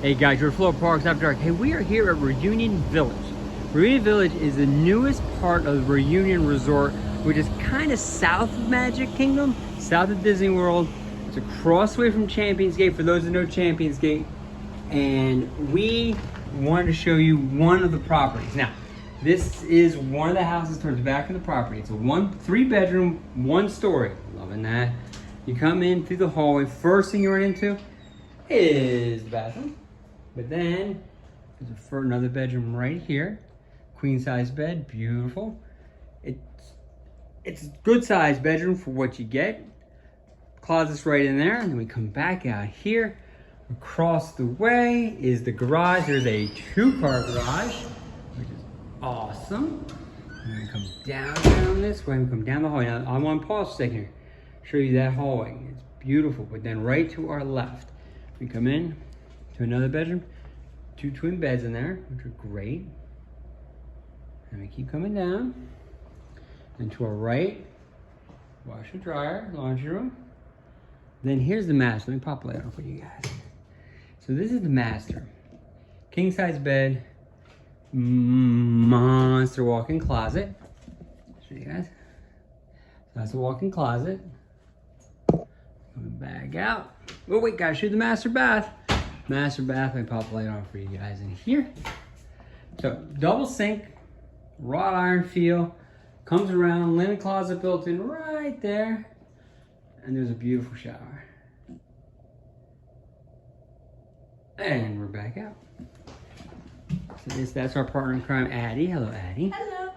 Hey guys, we're at Florida Parks After Dark. Hey, we are here at Reunion Village. Reunion Village is the newest part of the Reunion Resort, which is kind of south of Magic Kingdom, south of Disney World. It's across the way from Champions Gate, for those that know Champions Gate. And we wanted to show you one of the properties. Now, this is one of the houses towards the back of the property. It's a 3-bedroom, 1-story. Loving that. You come in through the hallway. First thing you run into is the bathroom. But then there's another bedroom right here. Queen size bed, beautiful. It's a good size bedroom for what you get. Closet's right in there. And then we come back out here. Across the way is the garage. There's a 2-car garage, which is awesome. And we come down this way. We come down the hallway. Now, I want to pause a second here. Show you that hallway. It's beautiful. But then right to our left, we come in to another bedroom. 2 twin beds in there, which are great. And we keep coming down. And to our right, washer, dryer, laundry room. Then here's the master. Let me pop a light on for you guys. So this is the master. King size bed, monster walk-in closet. Show you guys. So that's a walk-in closet. Coming back out. Oh wait, guys, shoot the master bath. Master bath. Let me pop a light on for you guys in here. So double sink, wrought iron feel, comes around, linen closet built in right there, and there's a beautiful shower. And we're back out. So that's our partner in crime, Addie. Hello, Addie. Hello.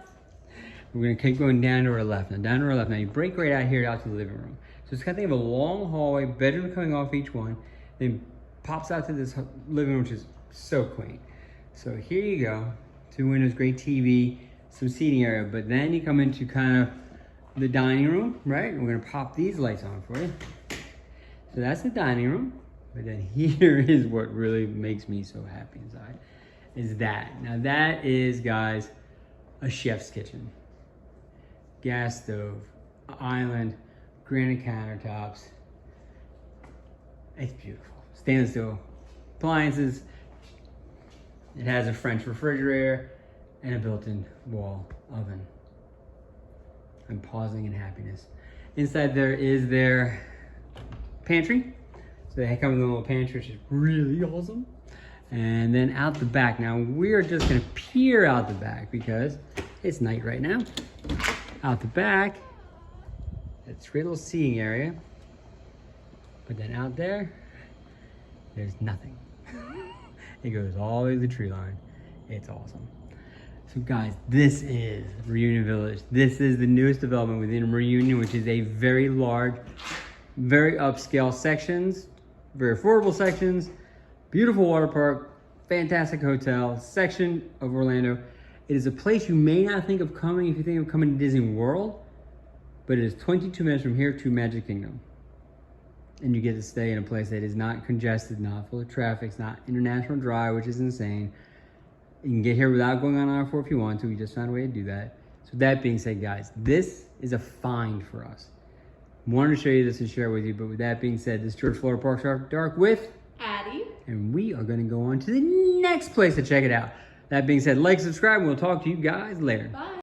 We're gonna keep going down to our left. Now, down to our left. Now, you break right out here out to the living room. So it's kind of think of a long hallway, bedroom coming off each one, then pops out to this living room, which is so quaint. So here you go. 2 windows, great TV, some seating area. But then you come into kind of the dining room, right? And we're gonna pop these lights on for you. So that's the dining room. But then here is what really makes me so happy inside, is that. Now that is, guys, a chef's kitchen. Gas stove, island, granite countertops. It's beautiful. Stainless steel appliances. It has a French refrigerator and a built-in wall oven. I'm pausing in happiness. Inside there is their pantry. So they come with a little pantry, which is really awesome. And then out the back. Now we're just gonna peer out the back because it's night right now. Out the back, it's a great little seating area. But then out there, there's nothing. It goes all the way to the tree line. It's awesome. So guys, this is Reunion Village. This is the newest development within Reunion, which is a very large, very upscale sections, very affordable sections, beautiful water park, fantastic hotel, section of Orlando. It is a place you may not think of coming if you think of coming to Disney World, but it is 22 minutes from here to Magic Kingdom. And you get to stay in a place that is not congested, not full of traffic, it's not International Drive, which is insane. You can get here without going on I-4 if you want to. We just found a way to do that. So that being said, guys, this is a find for us. Wanted to show you this and share it with you, but with that being said, this is George Florida Parks After Dark with Addie. And we are gonna go on to the next place to check it out. That being said, like, subscribe, and we'll talk to you guys later. Bye.